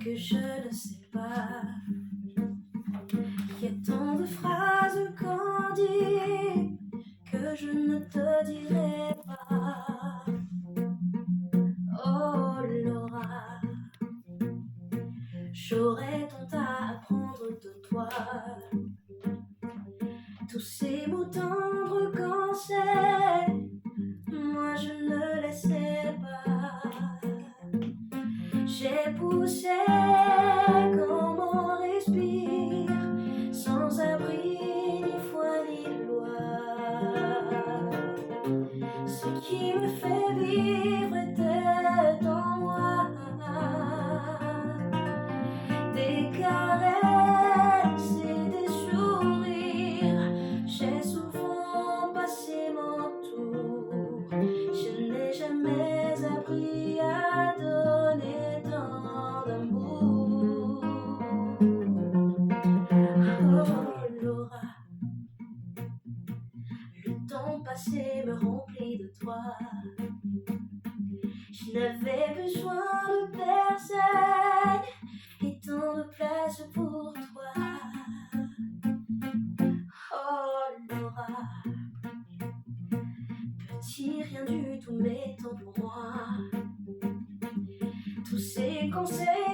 que je ne sais pas. Il y a tant de phrases qu'on dit que je ne te dirai pas. Oh Laura, j'aurais tant à apprendre de toi. Tous ces mots tendres qu'on sait, moi je ne les sais pas. J'ai poussé comme on respire, sans abri ni foi ni loi. Ce qui me fait vivre était en moi. Des caresses et des sourires, j'ai souvent passé mon tour. Je n'ai jamais appris à donner tant d'amour. Oh Laura, le temps passé me remplit de toi. Je n'avais besoin de personne et tant de place pour toi. Oh Laura, petit rien du tout, mais tant pour moi. Tous ces conseils